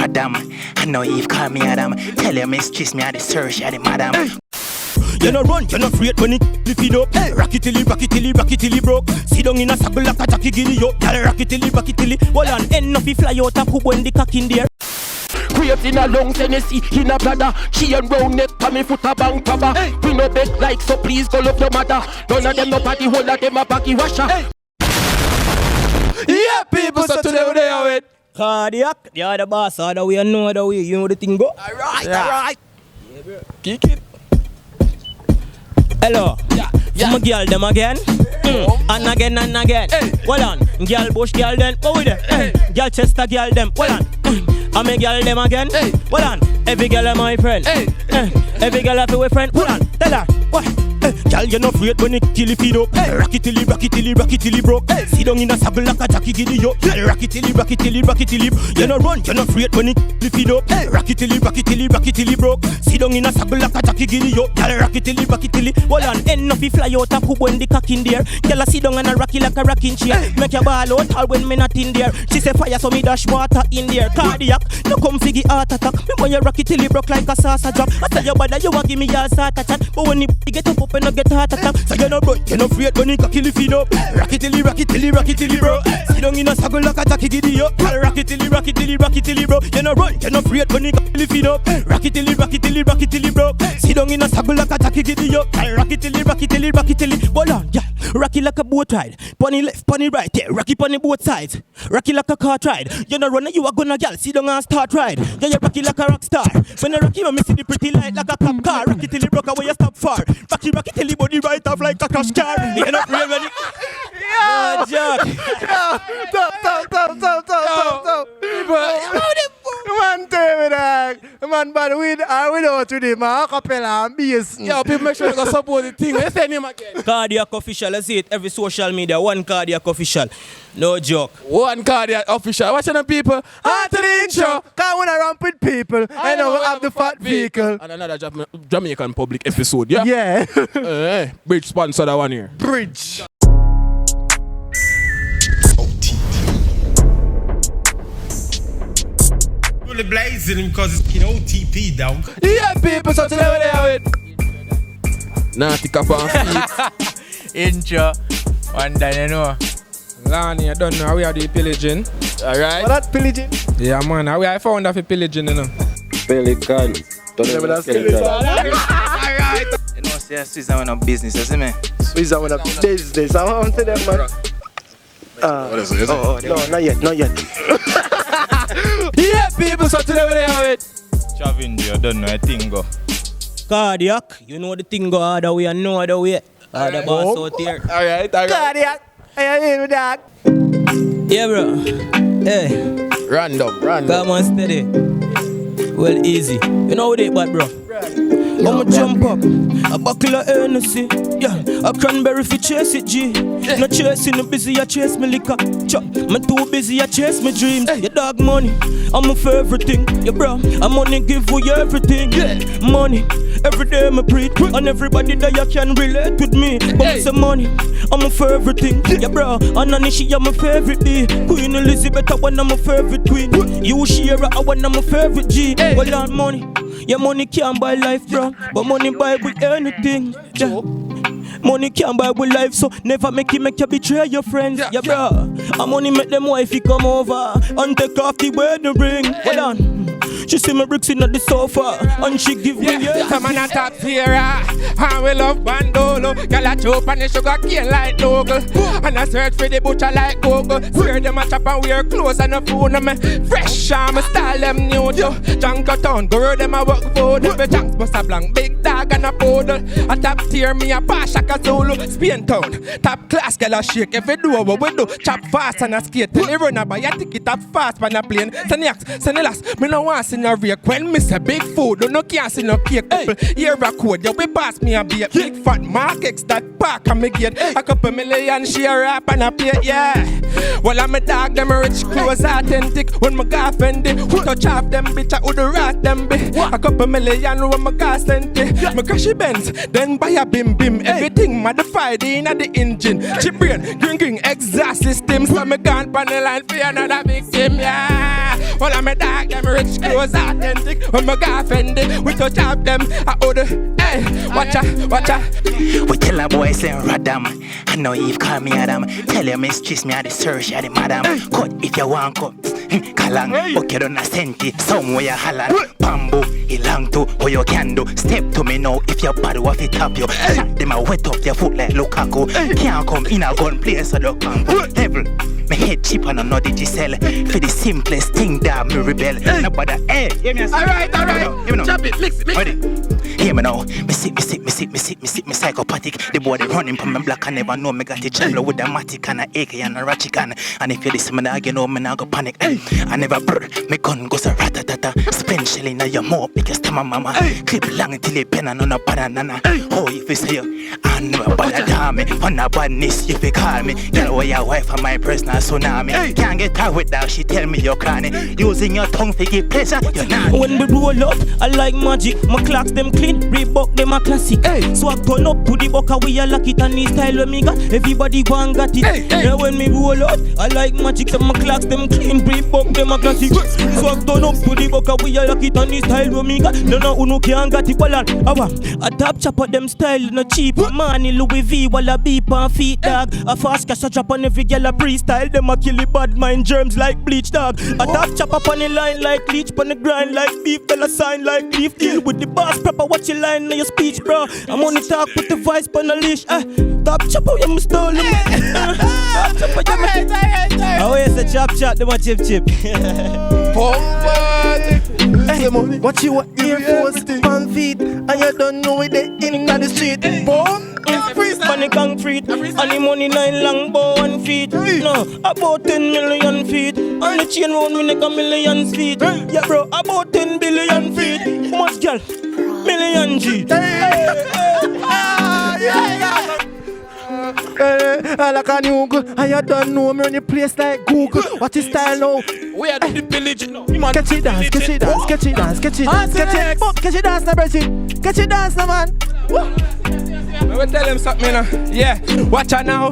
madam. I know you've called me Adam. Tell your mistress me at the search at the madam. You no run, you no afraid when it feed up. Rock it till it broke. Sit down in a saddle like a jockey giddy up. Girl, rock it till it. Hold on, end of it fly out a poop when the cock in there. Create in a long Tennessee, in a bladder. She and round neck, pa me foot a bang cover. We no beg like, so please go love your mother. None of them no party, whole of them a baggy washer. Yeah, people, so today we there with Kardiak, the other boss, other way, no other way. You know the thing go? Alright. Yeah, bro. Kick it. Hello. Yeah. From a girl them again. And again. Hey. Hold on. Girl bush girl then. Go with it. Hey. Girl Chester girl them. Hold on. I'm a girl them again. Hey. Hold on. Every girl is my friend. Hey. Every girl have a friend. Hold on. Tell her. What? Girl, you no afraid when it kill it feed up. Rock it till it broke. Sit down in a saddle like a jockey giddy up. Girl, rock it till it. You no run, you no afraid when it kill it feed up. Rock it till it broke. Sit down in a saddle like a jockey giddy up. Girl, rock it till it. Hold on, end of it fly out a poop when the cock in there. Girl, sit down and a rocky like a rocking chair. Make your ball out all when me not in there. She say fire so me dash water in there. Cardiac, no come figgy heart attack. Me when you rock it till it broke like a saucer drop. I tell you bad that you a give me all sort of chat. But when you get up and no get heart attack. So you no run, you no afraid when it kill it feed up. Rock it till it bro. Sit down in a saddle like a jockey giddy up. Rock it till it bro. You no run, you no afraid when it kill it feed up. Rock it till it bro. Sit down in a saddle like a jockey giddy up. Rock it till it. Hold on, yeah. Rock it like a boat ride. Pony left, pony right, yeah. Rock it on both sides. Rock it like a cart ride. You no run, you a gonna gal. Sit down and start ride. Yeah, you rock it like a rock star. When I rock it, me see the pretty light like a cop car. Rock it till it broke away, you stop far. Rock it till it body right off like a crash car. You know, really. No joke. Stop. Man, tell me that. Man, but we know today, man. Acapella and bass. Yo, people make sure you go support the thing. Let's send him again. Kardiak official, I see it every social media. One Kardiak official. No joke. One Kardiak official. Watching the people. On to the intro. Cause when I ramp with people, I know we have the fat vehicle. And another Jamaican public episode, yeah? Yeah. Bridge sponsor that one here. Bridge. Really blazing because it's OTP down. Yeah, people, so today we're there with Nah, take up on feet. Intro. One day, you know. Lani, I don't know how we are doing pillaging. Alright. What that pillaging? Yeah, man, how we are found of pillaging, you know. Pelican. Yeah, but that's skeleton. Alright. You know, say Swiss are on business, you see me? Swiss are on business. I want to them, man. What is it? No, not yet. Yeah, people, so today we're there with Travinjo, I don't know, I think go. Kardiak, you know the thing go other way and no other way. Other boss out here. Alright. Kardiak, I hear with that. Yeah, bro. Hey. Random. Come on, steady. Well, easy. You know what it, bad, bro? I'ma jump up, a buckle of Hennessy. Yeah, a cranberry fi chase it, G. No chasing the busy, I chase me liquor. Chop, me too busy, I chase me dreams. Your dog money, I'm my favorite thing. Yeah, bro, I'm money give you everything. Money, every day me preach. And everybody that you can relate with me. But me say money, I'm my favorite thing. Yeah, bro, and Anishi, I'm my favorite B. Queen Elizabeth, I want I'm my favorite queen. You share, I want I'm my favorite G. Well, on money. Yeah, money can't buy life, bro, but money buy with anything. Yeah. Money can't buy with life, so never make you betray your friends. Yeah, bro. And money make them wifey come over and take off the wedding ring. Hold on. She see me bricks in the sofa and she give me Come on and top tier, and we love bandolo. Girl a chop and the sugar cane like local. And I search for the butcher like Google. Swear them a chop and wear clothes and a phone on me. Fresh and me style them new to Junkertown, girl them a work food. Every chance must a blank, big dog and a poodle. A top tier me a pass like a solo. Spain town, top class girl a shake. Every do what we do, chop fast and a skate. Till you run a buy a ticket up fast on a plane. Send the last, me no want see in a rake. When me say big food, don't no can't see no cake. People hear a code, you we pass me a beat. Big fat Mark X that park and me get a couple million share up and a plate, yeah. Well, I'm a dog, them rich clothes authentic. When my car offended, who touch off them bitch, I would rat them be. A couple million when my car sent it. My crash Benz, then buy a bim bim. Everything modified in at the engine. Chip brain, green exhaust system. So me gone pan the line for another victim, yeah. Well, I'm a dog, them rich clothes authentic. When my car offended, we touch off them, I would hey, watch ya. We tell a boy say Radam. I know Eve call me Adam. Tell your mistress me at the search at the madam. Cut if you want cut. Kalang, but you don't send it somewhere halal. Bamboo, ilang to what you can do. Step to me now if your body waff it up you. Shot them a wet up your foot like Lukaku. Can't come in a gun place so don't come. Devil, me head cheap and I know the sell. For the simplest thing that me rebel. Nobody, hey, hear me. Alright. Chop it, mix it. Hear me now. Me psychopathic. The boy they running from me black. I never know me got a channel with a matic and a AK and a ratchet gun. And if you listen me now, you know me now go panic. I never brr. Me gun goes a ratatata. Spend shelling now your more because to my mama. Clip long till it pen and on a banana. Oh, if you say you, I never bother damn me. On a badness if you call me. Tell where your wife and my personal tsunami. Can't get her with that. She tell me you're cranny. Using your tongue to give pleasure. You're not. When we roll up, I like magic. My clocks them clean, Reebok them a classic. So I turn up to the bucker, we a lock it and this style when me got. Everybody want got it. Now when me roll up, I like magic. So my clocks them clean, Reebok them a classic. So I turn up to the bucker, we a lock it and this style when me got. No uno can't got it. Well, I top chopper them style no cheap. Money Louis V, while a beep and feet dog. A fast cash a drop on every girl a freestyle. Them a kill the bad mind germs like bleach dog. A top chopper on the line like leech, on the grind like beef. Fella sign like beef. Deal with the boss proper. Watch your line in your speech, bro. I'm on the talk with the vice on the leash. Top chopper, you must stole him. Top chopper, you must. Oh, yes, a chop, them a chip. Watch you Air Force on feet, and you don't know it in the street. Boom, Funny concrete, and the money 9 long bow 1 feet. No, about 10 million feet. On the chain round me neck a million feet. Yeah, bro, about 10 billion feet. Much girl, million G. Like a new Google, and you don't know me on the place like Google. What is style now? We are the pillage. Catch it dance, now, Pr3zid. Catch it dance, now, man. We tell him something now. Yeah, watch out now.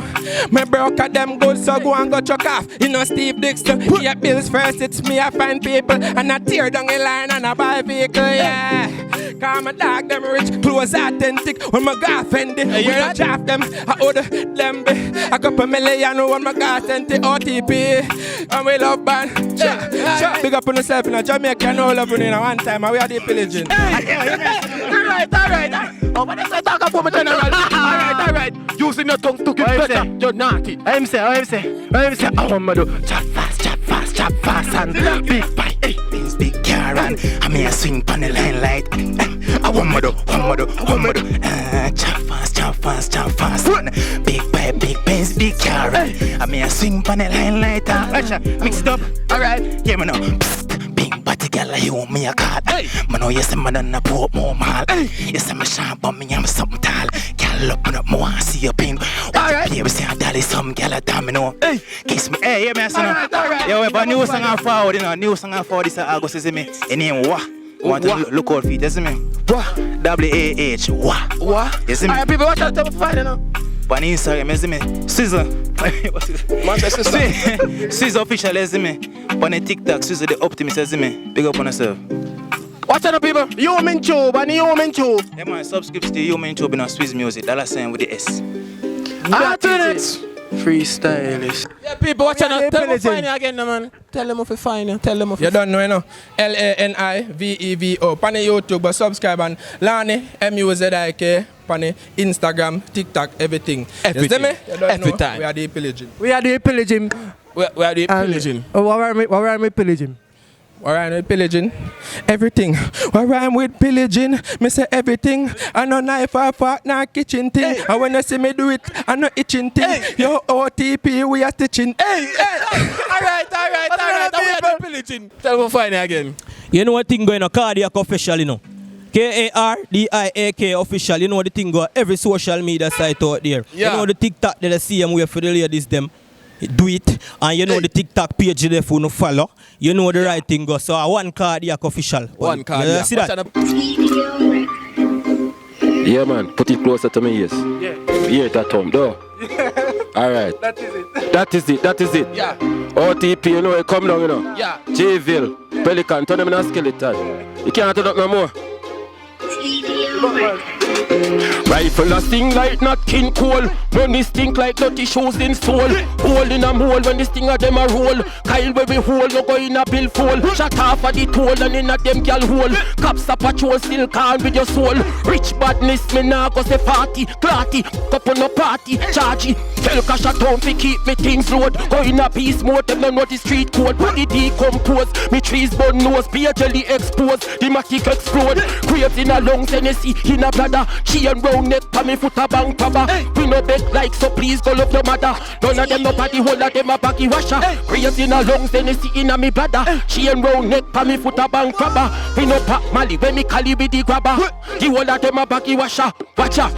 Me broke at them good, so go and go chuck off. You know Steve Dixon, he a bills first. It's me, I find people, and I tear down the line and I buy vehicle. Yeah, cause my dog them rich, clothes authentic. When my guy offended, we don't draft them. I order them be a couple million when my guy sent the OTP. And we love band. Yeah, big up on yourself in a Jamaican, no love in a one time. And we are the pillaging. Alright. Oh, but that's a talk about my general. Alright. Using your tongue to get better. You're naughty. I'm say. I want to do chop fast, and big bite. Things big car and I may swing on the line like I want to do. Chop fast. Big bite, big pens, big car. I may swing on the line like mix it up. Alright, hear me now. Psst, big body girl, you want me a card. Man, know you say man on a port more mal. You say me sharp on me, I'm something tall. Girl, open up more, I see your pink. Alright, here we say I dolly some girl a damn, you know. Kiss me, hey, hear me, son. Yo, we have a new song on forward, you know. New song on forward this August, you see me. And name Wah. Want to look out for it, you see me. Wah. W-A-H, Wah. You see me. Alright, people, watch out to find you know. On Instagram, you see me. Swizz official, you see me. On the TikTok, Swizz the Optimist, you see me. Big up on yourself. Watch out, people. Human Tube. Yeah, man, subscribe to Human Tube and Swizz Music. $sign with the S. Alternate. Freestylers. Yeah, people, watch out. Tell them to find you again, man. Tell them if you find you. You don't know, you know. Lanivevo. On YouTube, subscribe and Lanivevo. On Instagram, TikTok, everything. Everything. Every time. We are the pillaging. We are the pillaging. What are we pillaging? What rhyme with pillaging? Everything. What rhyme with pillaging? Me say everything. I no knife or fork, no kitchen thing. And when you see me do it, I no itching thing. Yo, OTP, we are stitching. Alright. We are the pillaging. Tell me find it again. You know what thing going on? Kardiak official, you know. Kardiak official. You know the thing go every social media site out there. Yeah. You know the TikTok that I see them where for the ladies them. Do it, and you know the TikTok page there for no follow. You know the right thing go. So one Kardiak official. One Kardiak. See that? Yeah, man. Put it closer to me, yes. Yeah. Yeah, that time, though. Alright. That is it. That is it. Yeah. OTP, you know, it come down, you know. Yeah. J-Ville, Pelican, turn them in a skeleton. You can't turn up no more. Rifle a sting like not King Cole. Money stink like dirty shoes in soul. Hole in a mole when this thing a them a roll. Kyle where we hole, no go in a bill fall. Shut off of the toll and in a them gal hole. Cops a patrol still calm with your soul. Rich badness me nah go say party. Clarty, cup on no party. Chargy, tell cash a town fi keep me things load. Go in a peace mode, them don't know the street code. Body decompose, me trees burn nose. Be a jelly expose, the matic explode. Grapes in a lungs, Tennessee in a bladder. Chain round neck, pa me foot a bang crabber. We no beg like so please go love your mother. None of them no party, whole of them a baggy washer. Grapes in a lungs, Tennessee in a me bladder. Chain round neck, pa me foot a bang crabber. We no pack Mali when me cali with the grabber. The whole of them a baggy washer. Watch out.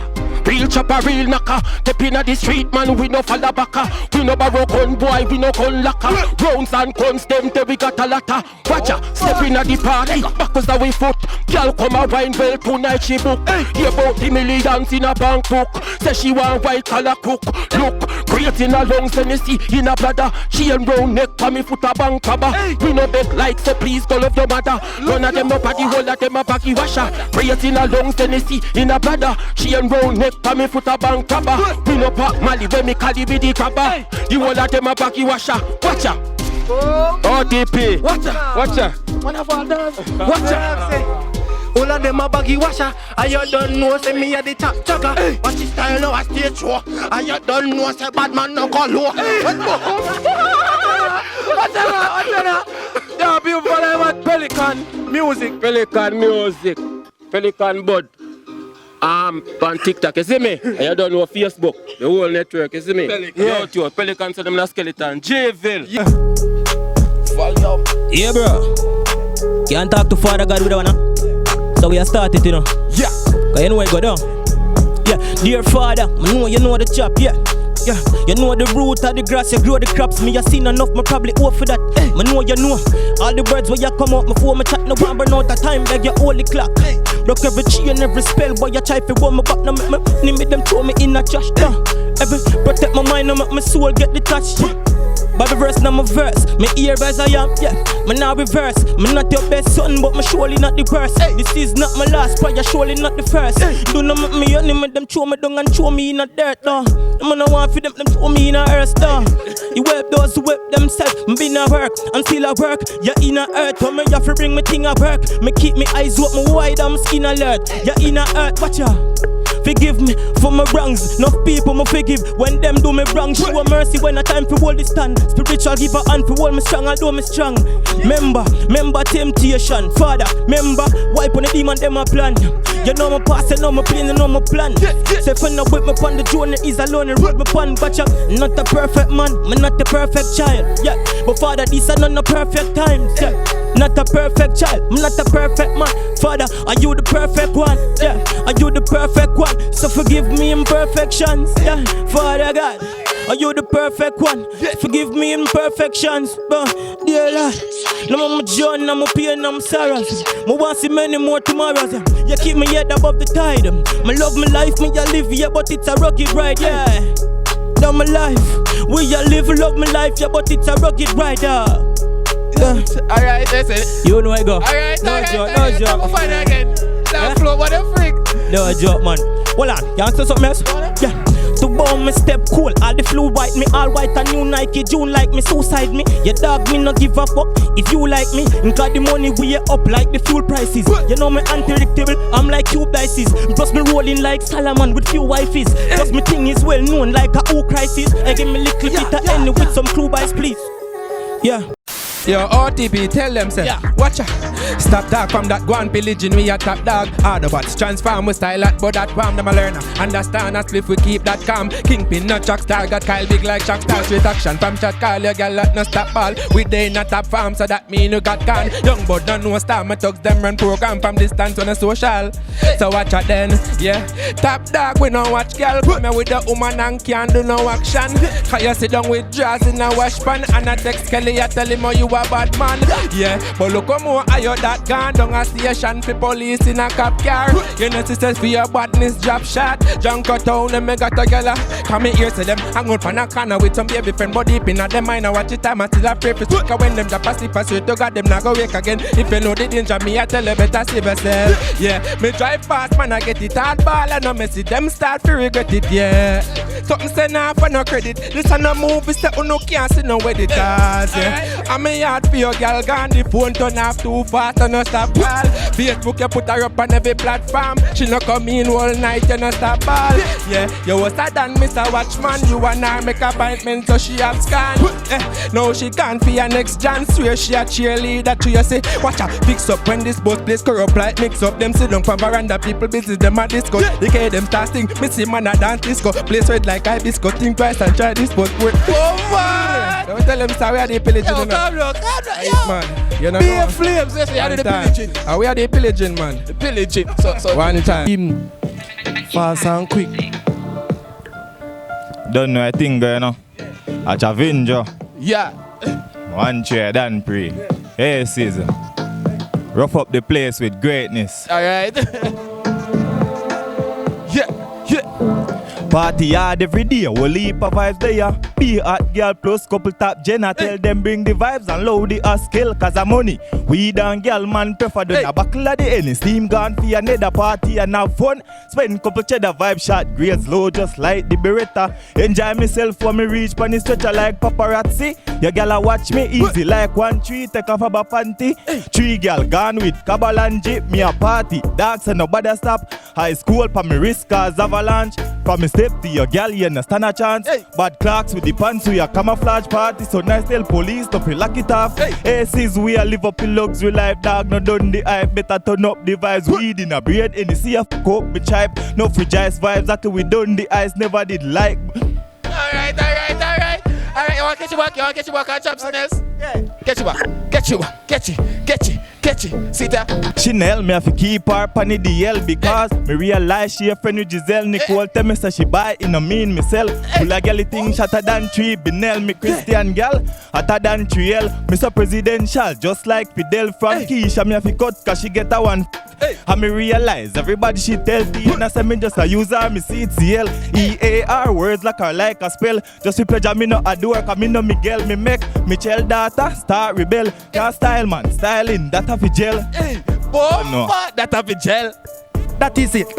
Real chopper, real knocker. Step inna the street, man, we no fall backer. We no borrow gun, boy, we no gun locker. Rounds and guns, them till we got a lotter. Watcha, step inna the party, backwards that we foot. Girl come a wine well tonight she book. Hear about the millions in a bank book. Say she want white collar cook. Look, great in a lungs, Tennessee in a bladder. Chain round neck, pa me foot a bank crabber. We no beg like so please go love your mother. None of them no party, whole of them a baggy washer. Great in a lungs, Tennessee in a bladder. Chain round neck, pa me foot a bank crabber. We no pack Mali when me cali with the crabber. The whole of them a baggy washer. Watcha. OTP. Watcha. One of our dance. Watcha. All of them a baggy washer. And you don't know say me a the top chugger. Watch the style now a stage show. And you don't know say bad man no call low. What's that? Yeah, beautiful at Pelican Music. Pelican Bud. On TikTok, you see me? And you don't know Facebook, the whole network, you see me? YouTube, Pelican, so them na skeleton. J-Ville. Yeah, bro. Can't talk to Father God with that one, huh? So we are started, you know. Yeah. Cause you know where it go down. Yeah, dear Father, I know you know the chop, yeah. Yeah, you know the root of the grass, you grow the crops. Me, you seen enough, me probably owe for that. I know you know all the birds where you come out before me chat. No one burn out of time, beg your holy clock. Broke every chain, every spell, boy, you try to warm me back. Now make them throw me in a trash. Every protect my mind, now make my soul get detached. Bible verse, now my verse. Me ear as I am, yeah. Me now reverse. Me not your best son, but me surely not the worst. This is not my last prayer, surely not the first. Do not make me enemy, them throw me down and throw me in a dirt, no. I'm not want for them throw me in a earth, no. You help those who help themselves. Me been a work, and still a work. You in a earth, when me have to bring me thing a work. Me keep me eyes open wide, I'm skin alert. You in a earth, watch ya. Forgive me for my wrongs. Enough people me forgive when them do me wrong. Show mercy when a time for hold the stand. Spiritual give a hand for hold me strong, although me strong. Remember temptation. Father, remember wipe on the demon them a plan. You know my past, you know my pain, you know my plan. Say for now with me on the journey is alone. The road me pan, but you not a perfect man, me not a perfect child. Yeah, but Father, these are not a perfect times. Yeah, not a perfect child, I'm not a perfect man. Father, are you the perfect one? Yeah, are you the perfect one? So forgive me imperfections. Yeah, Father God, are you the perfect one? Forgive me imperfections. But dear Lord, now I'm a joy, I'm a pain, I'm sorrows. I want to see many more tomorrows. You keep me head above the tide. Me love my life, me a live, yeah, but it's a rugged ride, yeah. Down my life, we a live, love my life, yeah, but it's a rugged ride, yeah. Alright, that's it. You know I go. Alright, no alright, joke, alright. no joke. I'm find it again. That flow, what a freak. No joke, man. Hold on, you want to say something else? Yeah. To bomb me step cool, all the flu white me, all white and new Nike, June like me, suicide me. Your dog me no give a fuck if you like me. Got the money way up like the fuel prices. You know me unpredictable, I'm like cube dices. Plus me rolling like Solomon with few wifeys. Plus me thing is well known like a who crisis. I give me little bit of end with some clue buys please. Yeah. Yo, OTP, tell them, say, Yeah. watch ya. Stop dog from that guan pillaging, we a top dog. Autobots transform, we style at, but that farm, them a learner. Understand us, if we keep that calm. Kingpin, not Chuck Star, got Kyle big like Chuck Star. Straight action from chat call, your girl lot no stop ball. We dey in a top farm, so that mean you got can. Young bud no know star, my thugs them run program from distance on a social. So watch out then, yeah. Top dog, we no watch girl. Come here with the woman and can't do no action. Cause you sit down with draws in a wash pan. And I text Kelly, I tell him how you a bad man. Yeah, but look how more I that gone down a station for police in a cop car. You know sisters for your badness drop shot. Junk out town and me got a gala. Come here to them, hang out from a corner with some baby friend. But deep in a them mind, I watch it time I still a pray for stick. When them drop a sleep, I swear to God them not go wake again. If you know the danger, me I tell you better save yourself. Yeah, me drive fast man, I get it hard ball. And no messy, them start to regret it, yeah. Something send off for no credit. This a no movie, say no can't see no editors, yeah. I'm a yard for your girl, gone the phone turn off too fast and no stop call. Facebook you put her up on every platform. She no come in all night, you no stop ball. Yeah, you was a than Mr. Watchman. You and her make appointment so she have scan. Now she gone for your next Jan. Swear she a cheerleader to you say, watch her fix up when this boat place corrupt like mix up. Them sit down from veranda, people business them a disco. They care them starting, me see man a dance disco. Place red like hibisco, think twice and try this boat work. Oh man! Don't tell them sorry are they pillaging. Yo, come look, Man, you know Be a flames, yes, we are the pillaging. we are the pillaging, man. The pillaging. So One time. fast and quick. Don't know a thing going on. A Travinjo. Yeah. One chair, done pre. Hey, season. Rough up the place with greatness. Alright. Yeah. Party hard every day, we'll leap of vibes there. Be hot girl plus couple top Jenna. Tell them bring the vibes and load the skill. Cause of money, we done girl man prefer done a buckle of the any steam gone for another party and have fun. Spend couple cheddar vibe shot, grades low just like the Beretta. Enjoy myself when me reach pan the stretcher like paparazzi. Your girl a watch me easy like 1 tree, take off a panty. 3 girl gone with cabal and jeep, me a party. Dogs and nobody stop. High school pa me risk cause avalanche. From me step to your girl, you no stand a chance. Bad clocks with the pants to your camouflage party. So nice tell police to feel lock it off. Aces we a live up in luxury life, dog. No done the hype, better turn up the vibes. Weed in a bread, in the sea of coke, me chipe. No fragile vibes, after we done the ice, never did like. Alright. You want to catch you back on chops and else? Yeah. Catch you. See that? Chanel, me have to keep her pan the DL because me realize she a friend with Giselle. Nicole tell me say she buy in a mean myself. Full of girl thing shatter than 3 Binel. Me Christian girl, hotter than 3L. Me so presidential, just like Fidel from Keisha. Me have to cut cause she get a one. And me realize everybody she tell the and I say me just a user, me CTL. EAR words like her like a spell. Just we pleasure me no adore, cause me no Miguel. Me make me child data, start rebel. Can't style man, styling, that have a gel. That have a gel. That is it.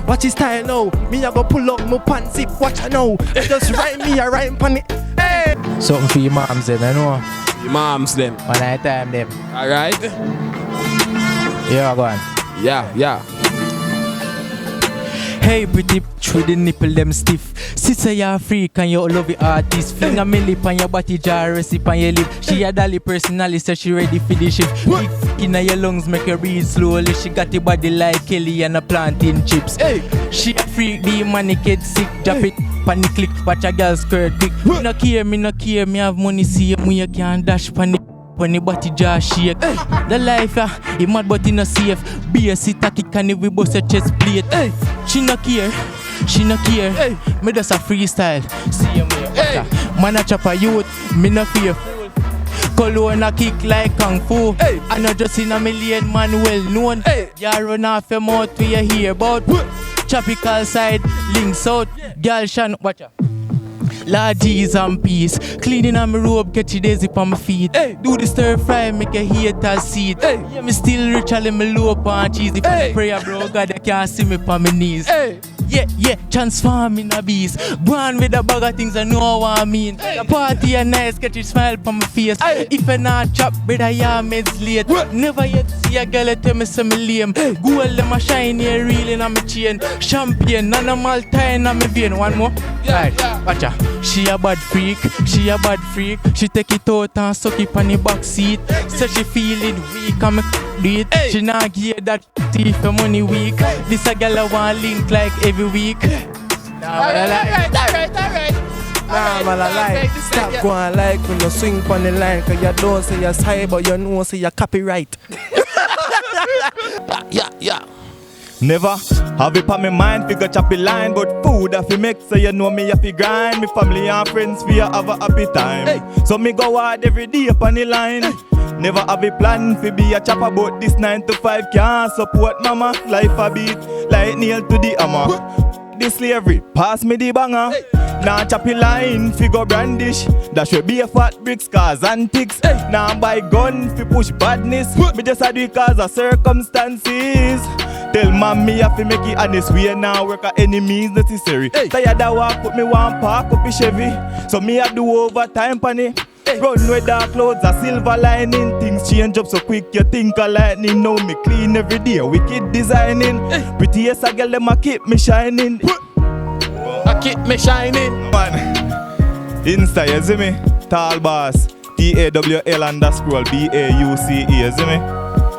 Watch his style now. Me a go pull up my pants zip. Watch I know. Just write me a rhyme pan it. Hey. Something for your moms them, I know. Your moms them. One night time them. Alright? Yeah, go on. Yeah. Hey, pretty through the nipple them stiff. Sister, you're freak and you love the artist. Finger me lip on your body jar, receipt on your lip. She a dolly personally, so she ready for the shift. Big in your lungs make her breathe slowly. She got the body like Kelly and a plantain chips. Hey, she a freak, the money get sick. Drop it, panic click, watch a girl skirt quick. Me no care, me have money, see me you can't dash panic. When the body jar shake, the life he mad but he no safe. Be a sit a kick and we bust a chest plate. She no care. Me just a freestyle. See him here. Man a chop a youth, me no fear. Cologne a kick like kung fu. I not just in a million man well known. You run off your mouth to you hear about. Tropical side, links out. Girl shan, watch out. Lord G's and peace. Cleaning on my robe, catch it daisy on my feet. Do the stir fry, make a hater seat. Yeah, me still rich, I let me low up on cheese. If I pray, bro, God, I can't see me on my knees. yeah, transforming a beast. Born with a bag of things I know what I mean. The party a nice, get your smile on my face. If I not chop, brother, yeah, meds late. Never yet see a girl tell me some lame. Gold them a shine here, reeling on my chain. Champagne, and I'm all tying on my vein. One more. Right, watch her. She a bad freak, she a bad freak. She take it out and suck it on the back seat. So she feeling weak and me do it. She not give that if her money weak. This a girl I want link like every week. Alright. Nah, man, I like. Stop going like when you swing on the line. Cause you don't say you're high, but you know say you're copyright. Yeah. Never have it on my mind, figure choppy line. But food I fi make, so you know me have to grind. Me family and friends fi have a happy time. So me go hard every day upon the line. Never have a plan fi be a chopper, but this 9 to 5 can't support mama. Life a beat like nail to the hammer. This slavery, pass me the banger. Now choppy line, figure brandish. That should be a fat bricks, cause antics. Now buy gun, fi push badness. Me just a do it cause of circumstances. Tell mommy have to make it honest. We now work at any means necessary. Tired of walk, put me one park up in Chevy. So me a do overtime pan it. Run with dark clothes, a silver lining. Things change up so quick, you think of lightning. Now me clean every day, wicked designing. Prettiest a girl, them a keep me shining. I keep me shining. Man, Insta, you see me? Tall boss, TAWL_BAUCE, you see me?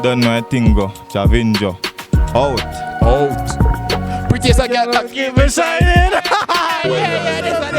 Don't know a thing go, Travinjo. Out. Prettiest a girl, I keep me shining.